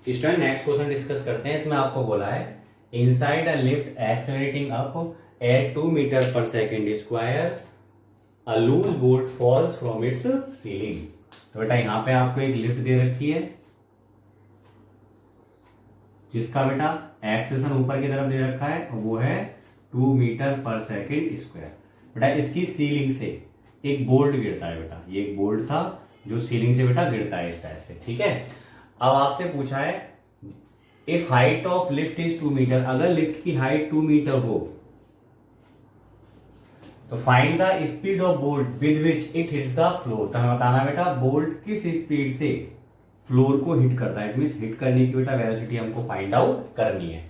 Student next question discuss करते हैं। इसमें आपको बोला है inside a lift accelerating up at 2 metre per second square a loose bolt falls from its ceiling. तो बेटा यहाँ पे आपको एक लिफ्ट दे रखी है जिसका बेटा एक्सेलेरेशन ऊपर की तरफ दे रखा है, वो है 2 मीटर पर सेकेंड स्क्वायर। बेटा इसकी सीलिंग से एक बोल्ट गिरता है। बेटा ये एक बोल्ट था जो सीलिंग से बेटा गिरता है इस टाइप से, ठीक है। अब आपसे पूछा है if height of lift is 2 metre, अगर लिफ्ट की हाइट 2 मीटर हो तो find the speed of bolt with which it hits the floor. तो हमें बताना बेटा बोल्ट किस स्पीड से फ्लोर को हिट करता है। मींस हिट करने की बेटा वेलोसिटी हमको फाइंड आउट करनी है।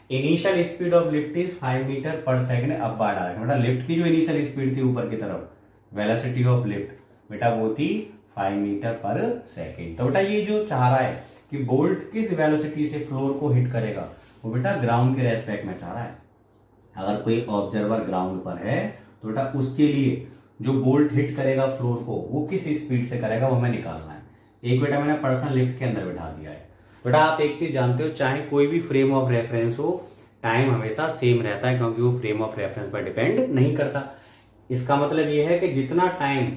Initial speed of lift is 5 metre per second upward direction. बेटा लिफ्ट की जो इनिशियल स्पीड थी ऊपर की तरफ, वेलोसिटी ऑफ लिफ्ट बेटा वो थी 5 मीटर पर सेकेंड। तो बेटा ये जो चाह रहा है कि बोल्ट किस वेलोसिटी से फ्लोर को हिट करेगा, वो बेटा ग्राउंड के रेस्पेक्ट में चाह रहा है। अगर कोई ऑब्जर्वर ग्राउंड पर है तो बेटा उसके लिए जो बोल्ट हिट करेगा फ्लोर को वो किस स्पीड से करेगा वो हमें निकालना है। एक बेटा मैंने पर्सन लिफ्ट के अंदर बैठा दिया है। बेटा आप एक चीज जानते हो, चाहे कोई भी फ्रेम ऑफ रेफरेंस हो, टाइम हमेशा सेम रहता है क्योंकि वो फ्रेम ऑफ रेफरेंस पर डिपेंड नहीं करता। इसका मतलब ये है कि जितना टाइम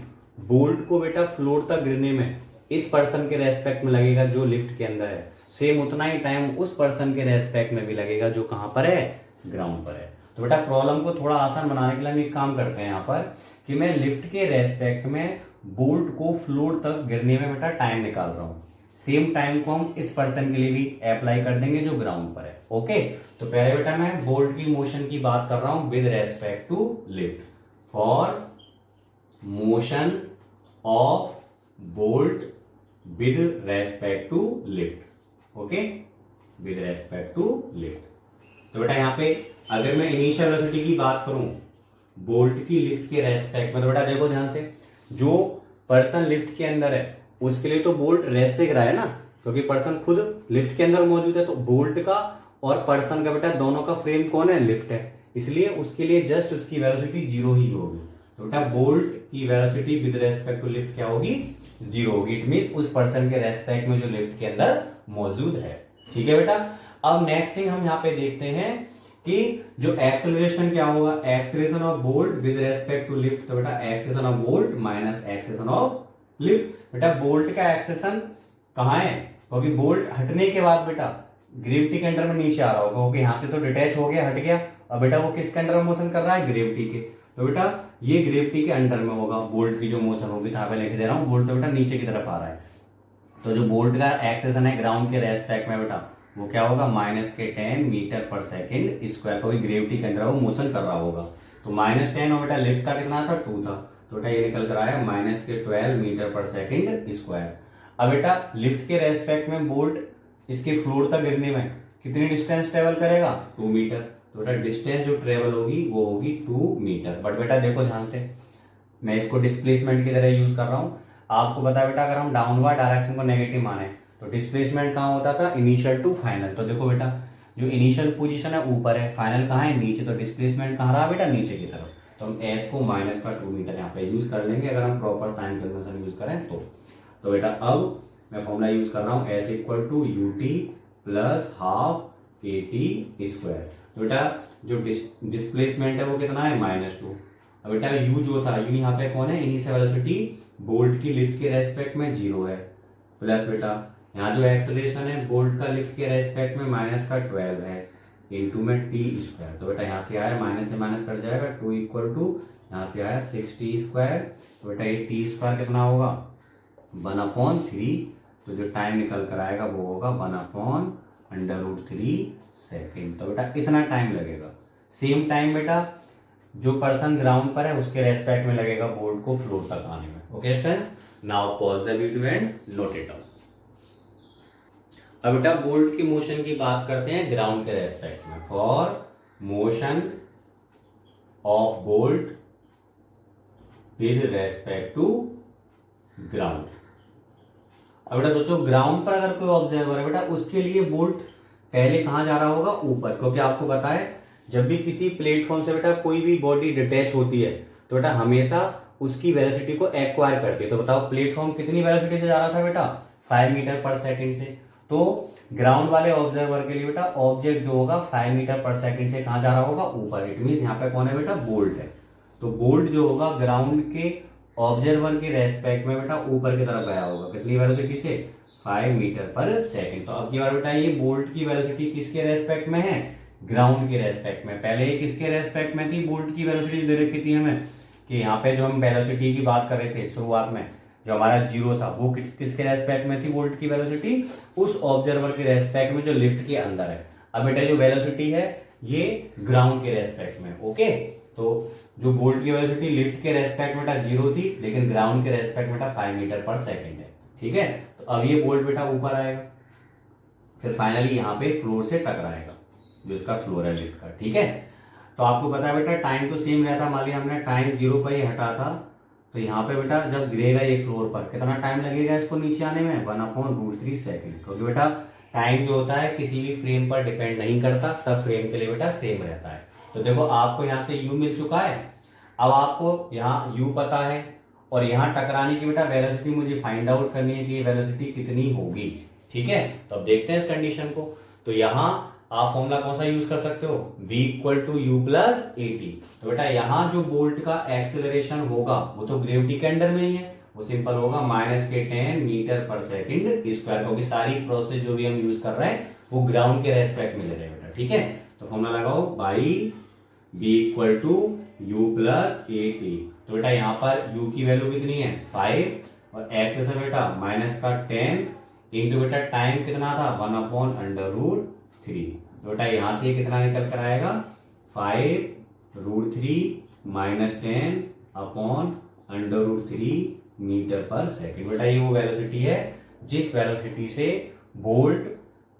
बोल्ट को बेटा फ्लोर तक गिरने में इस पर्सन के रेस्पेक्ट में लगेगा जो लिफ्ट के अंदर है, सेम उतना ही टाइम उस पर्सन के रेस्पेक्ट में भी लगेगा जो कहां पर है, ग्राउंड पर है। तो बेटा प्रॉब्लम को थोड़ा आसान बनाने के लिए हम एक काम करते हैं यहाँ पर कि मैं लिफ्ट के रेस्पेक्ट में बोल्ट को फ्लोर तक गिरने में बेटा टाइम निकाल रहा हूं। सेम टाइम को हम इस पर्सन के लिए भी अप्लाई कर देंगे जो ग्राउंड पर है। ओके, तो पहले बेटा मैं बोल्ट की मोशन की बात कर रहा हूं with respect to lift. For motion of bolt with respect to lift. Okay, with respect to lift. तो बेटा यहाँ पे अगर मैं इनिशियल वेलोसिटी की बात करूं बोल्ट की लिफ्ट के रेस्पेक्ट में, तो बेटा देखो ध्यान से, जो पर्सन लिफ्ट के अंदर है उसके लिए तो बोल्ट रेस्ट से गिरा है ना, क्योंकि पर्सन खुद लिफ्ट के अंदर मौजूद है। तो बोल्ट का और पर्सन का बेटा दोनों का फ्रेम कौन है, लिफ्ट है, इसलिए उसके लिए जस्ट उसकी वेलोसिटी 0 ही होगी। तो बेटा बोल्ट की velocity with respect to lift क्या होगी, 0 होगी। इट मींस उस पर्सन के रेस्पेक्ट में जो लिफ्ट के अंदर मौजूद है। ठीक है बेटा, अब नेक्स्ट थिंग हम यहाँ पे देखते हैं कि जो एक्सेलरेशन क्या होगा, acceleration of bolt with respect to lift. तो बेटा acceleration of bolt minus acceleration of lift. बेटा बोल्ट का एक्सेलरेशन कहाँ है, क्योंकि बोल्ट हटने के बाद बेटा ग्रेविटी के अंडर में नीचे आ रहा होगा, क्योंकि यहां से तो डिटैच हो गया, हट गया। अब बेटा वो किसके अंडर में मोशन कर रहा है, ग्रेविटी के। तो बेटा ये ग्रेविटी के अंडर में होगा बोल्ट की जो मोशन होगी। तो पे लिख दे रहा हूँ बोल्ट तो बेटा नीचे की तरफ आ रहा है। तो जो बोल्ट का एक्सेलरेशन है ग्राउंड के रेस्पेक्ट में बेटा वो क्या होगा, -10 मीटर पर सेकेंड स्क्वायर, क्योंकि ग्रेविटी के अंडर वो मोशन कर रहा होगा। तो -10 और बेटा लिफ्ट का कितना था, 2 था। तो बेटा ये निकल कर आया -12 मीटर पर सेकेंड स्क्वायर। अब बेटा लिफ्ट के रेस्पेक्ट में बोल्ट इसके फ्लोर तक गिरने में कितनी डिस्टेंस ट्रेवल करेगा, 2 मीटर। तो बेटा डिस्टेंस जो ट्रेवल होगी वो होगी 2 मीटर। बट बेटा देखो ध्यान से, मैं इसको डिस्प्लेसमेंट की तरह यूज कर रहा हूँ। आपको पता है बेटा अगर हम डाउनवर्ड डायरेक्शन को नेगेटिव माने तो डिस्प्लेसमेंट कहाँ होता था, इनिशियल टू फाइनल। तो देखो बेटा जो इनिशियल पोजीशन है ऊपर है, फाइनल कहाँ है, नीचे। तो डिस्प्लेसमेंट कहाँ रहा बेटा, नीचे की तरफ। तो हम एस को -2 मीटर यहाँ पे यूज कर लेंगे अगर हम प्रॉपर साइन कन्वेंशन यूज करें तो बेटा अब मैं फॉर्मूला यूज कर रहा हूँ S = UT + ½ KT स्क्वायर। तो बेटा जो डिस्प्लेसमेंट है वो कितना है, -2। अब बेटा U जो था, U यहाँ पे कौन है, इनिशियल वेलोसिटी बोल्ट की लिफ्ट के रेस्पेक्ट में 0 है, प्लस बेटा यहाँ जो एक्सेलरेशन है बोल्ट का लिफ्ट के रेस्पेक्ट में -12 है, इंटू में T स्क्वायर। तो बेटा यहाँ से आया माइनस से माइनस कट जाएगा, 2 = यहाँ से आया 6T स्क्वायर। तो बेटा ये T स्क्वायर कितना होगा, 1/3। तो जो टाइम निकल कर आएगा वो होगा 1/√3 सेकेंड। तो बेटा इतना टाइम लगेगा। सेम टाइम बेटा जो पर्सन ग्राउंड पर है उसके रेस्पेक्ट में लगेगा बोल्ट को फ्लोर तक आने में। Okay students, now pause the video and note it down. अब बेटा बोल्ट की मोशन की बात करते हैं ग्राउंड के रेस्पेक्ट में। For motion of bolt with respect to ground. अब बेटा सोचो ग्राउंड पर अगर कोई ऑब्जर्वर है बेटा उसके लिए बोल्ट पहले कहां जा रहा होगा, ऊपर, क्योंकि आपको पता है जब भी किसी प्लेटफॉर्म से बेटा कोई भी बॉडी डिटैच होती है तो बेटा हमेशा उसकी वेलोसिटी को एक्वायर करती है। तो बताओ प्लेटफॉर्म कितनी वेलोसिटी से जा रहा था बेटा, 5 मीटर पर सेकेंड से। तो ग्राउंड वाले ऑब्जर्वर के लिए बेटा ऑब्जेक्ट जो होगा 5 मीटर पर सेकंड से कहाँ जा रहा होगा, ऊपर। इट मीन यहाँ पे कौन है बेटा, बोल्ट है। तो बोल्ट जो होगा ग्राउंड के ऑब्जर्वर के रेस्पेक्ट में बेटा ऊपर की तरफ गया होगा, कितनी वेलोसिटी से, 5 मीटर पर सेकंड। तो अब की बार बेटा ये बोल्ट की वेलोसिटी किसके रेस्पेक्ट में है, ग्राउंड के रेस्पेक्ट में। पहले ये किसके रेस्पेक्ट में थी, बोल्ट की वेलोसिटी दे रखी थी हमें कि यहाँ पे जो हम वेलोसिटी की बात कर रहे थे शुरुआत में, जो हमारा जीरो था, वो किसके रेस्पेक्ट में थी बोल्ट की वेलोसिटी, उस ऑब्जर्वर के रेस्पेक्ट में जो लिफ्ट के अंदर है। अब बेटा जो वेलोसिटी है ये ग्राउंड के रेस्पेक्ट में। ओके, तो जो बोल्ट की वेलोसिटी लिफ्ट के रेस्पेक्ट में बेटा जीरो थी, लेकिन ग्राउंड के रेस्पेक्ट में बेटा 5 मीटर पर सेकंड है। ठीक है, तो अब ये बोल्ट बेटा ऊपर आएगा, फिर फाइनली यहाँ पे फ्लोर से टकराएगा, जो इसका फ्लोर है लिफ्ट का। ठीक है, तो आपको पता है बेटा टाइम तो सेम रहता, मान लिया हमने टाइम 0 पर ही हटा था, तो यहाँ पे बेटा जब गिरेगा ये फ्लोर पर कितना टाइम लगेगा इसको नीचे आने में, 1/√3 सेकंड। क्योंकि बेटा टाइम जो होता है किसी भी फ्रेम पर डिपेंड नहीं करता, सब फ्रेम के लिए बेटा सेम रहता है। तो देखो आपको यहाँ से u मिल चुका है, अब आपको यहाँ u पता है और यहाँ टकराने की बेटा वेलोसिटी मुझे फाइंड आउट करनी है कि ये वेलोसिटी कितनी होगी। ठीक है, तो अब देखते हैं इस कंडीशन को। तो यहाँ आप फॉर्मूला कौन सा यूज कर सकते हो, v = u + at। तो बेटा यहाँ जो बोल्ट का एक्सेलरेशन होगा वो तो ग्रेविटी के अंडर में ही है, वो सिंपल होगा -10 मीटर पर सेकंड स्क्वायर, क्योंकि सारी प्रोसेस जो भी हम यूज कर रहे हैं वो ग्राउंड के रेस्पेक्ट में ले रहे हैं बेटा। ठीक है, तो फॉर्मूला लगाओ बाई v = u + at। तो बेटा यहाँ पर u की वैल्यू कितनी है 5 और एक्सेस है बेटा -10 इंटू बेटा टाइम कितना था 1/√3। तो बेटा यहाँ से कितना निकल कर आएगा 5√3 -10/√3 मीटर पर सेकंड। बेटा ये वो वेलोसिटी है जिस वेलोसिटी से बोल्ट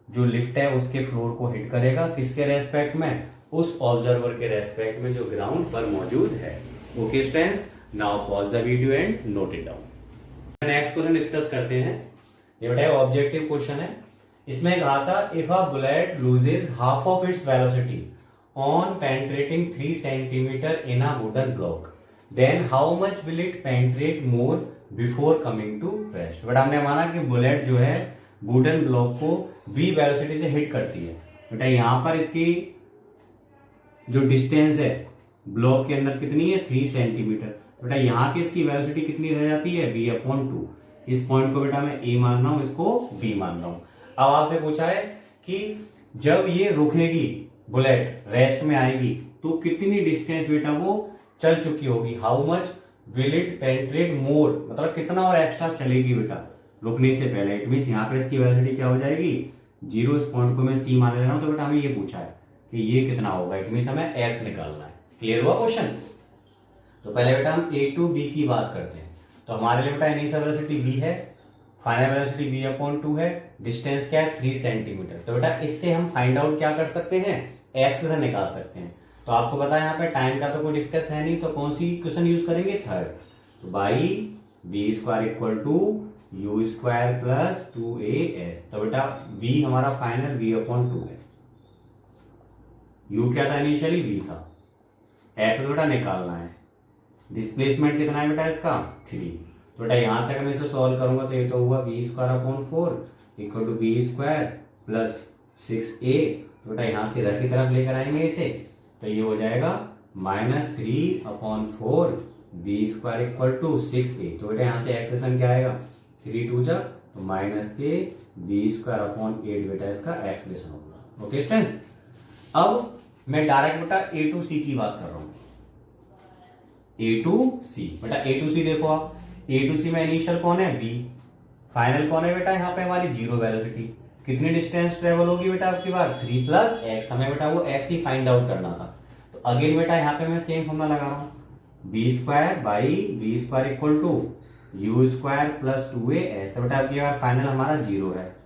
जो लिफ्ट है उसके फ्लोर को हिट करेगा, किसके रेस्पेक्ट में, उस ऑब्जर्वर के रेस्पेक्ट में जो ग्राउंड पर मौजूद है। Okay students, now pause the video and note it down. Next question discuss करते हैं। ये बेटा ऑब्जेक्टिव क्वेश्चन है, इसमें कहा था if a bullet loses half of its velocity on penetrating 3 centimetre in a wooden block then how much will it penetrate more before coming to rest. बेटा हमने माना कि बुलेट जो है वुडन ब्लॉक को v वेलोसिटी से hit करती है। बेटा यहाँ पर इसकी जो डिस्टेंस है ब्लॉक के अंदर कितनी है 3 सेंटीमीटर। बेटा यहाँ की इसकी वेलोसिटी कितनी रह जाती है v/2। इस पॉइंट को बेटा मैं a मान रहा हूँ, इसको b मान रहा हूँ। अब आपसे पूछा है कि जब ये रुकेगी बुलेट रेस्ट में आएगी तो कितनी डिस्टेंस बेटा वो चल चुकी होगी, how much will it penetrate more, मतलब कितना और एक्स्ट्रा चलेगी बेटा रुकने से पहले। इट मींस यहाँ पे इसकी वेलोसिटी क्या हो जाएगी 0। इस पॉइंट को मैं c मान ले रहा हूँ, तो बेटा हमें ये पूछा है कि ये कितना होगा, इट मींस हमें x निकालना है। क्लियर हुआ क्वेश्चन। तो पहले बेटा हम a to b की बात करते हैं। तो हमारे लिए बेटा इनिशियल वेलोसिटी v है, फाइनल वेलोसिटी v/2 है, डिस्टेंस क्या है 3 सेंटीमीटर। तो बेटा इससे हम फाइंड आउट क्या कर सकते हैं, x से निकाल सकते हैं। तो आपको पता है यहाँ पे टाइम का तो कोई डिस्कस है नहीं, तो कौन सी इक्वेशन यूज करेंगे, थर्ड। तो बाई v² = u² + 2as। तो बेटा v हमारा फाइनल v/2 है, u क्या था इनिशियली v था, x बेटा निकालना है, डिस्प्लेसमेंट कितना है बेटा इसका 3। तो बेटा यहां से अगर मैं इसे सॉल्व करूंगा तो ये तो हुआ v² / 4 = v² + 6a। तो बेटा यहां से इधर की तरफ लेकर आएंगे इसे, तो ये हो जाएगा -3/4 v² = 6a। तो बेटा यहां से एक्सप्रेशन क्या आएगा 3 2 जा तो -k v²/8 बेटा इसका एक्सप्रेशन होगा। ओके स्टूडेंट्स, अब मैं डायरेक्ट बेटा a to c की बात कर रहा हूं। a to c, बेटा a to c देखो आप, a to c में इनिशियल कौन है v, फाइनल कौन है बेटा यहाँ पे हमारी जीरो वेलोसिटी। कितनी डिस्टेंस ट्रेवल होगी बेटा आपकी बार 3 + x, हमें बेटा वो x ही फाइंड आउट करना था। तो अगेन बेटा यहाँ पे मैं सेम फॉर्मूला लगा रहा हूँ, b² / v² = u² + 2as। तो बेटा आपकी बार फाइनल हमारा 0 है,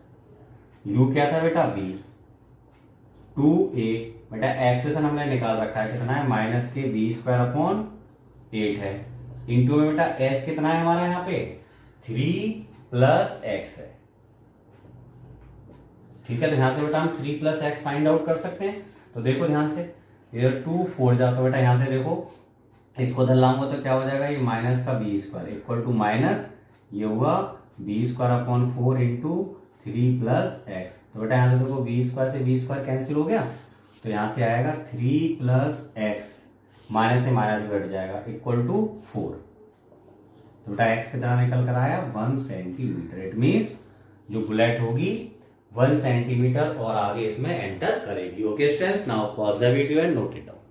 u क्या था बेटा v, 2a। बेटा एक्सेशन हमने निकाल रखा है, कितना है -k v²/8 है, इंटू में बेटा s कितना है हमारा यहाँ पे 3 + x है। ठीक है, तो यहां से बेटा हम 3 + x फाइंड आउट कर सकते हैं। तो देखो ध्यान से, इधर 2 4 जाता बेटा यहां से देखो, इसको इधर लाऊंगा तो क्या हो जाएगा ये -का v² = ये हुआ v²/4 × 3 प्लस एक्स। तो बेटा यहाँ से देखो वी स्क्वायर से वी स्क्वायर कैंसिल हो गया, तो यहाँ से आएगा 3 प्लस एक्स, माइनस से माइनस घट जाएगा इक्वल टू 4। तो बेटा एक्स कितना निकल कर आया 1 सेंटीमीटर। इट मीन्स जो बुलेट होगी 1 सेंटीमीटर और आगे इसमें एंटर करेगी। Okay students, now pause the video and note it down.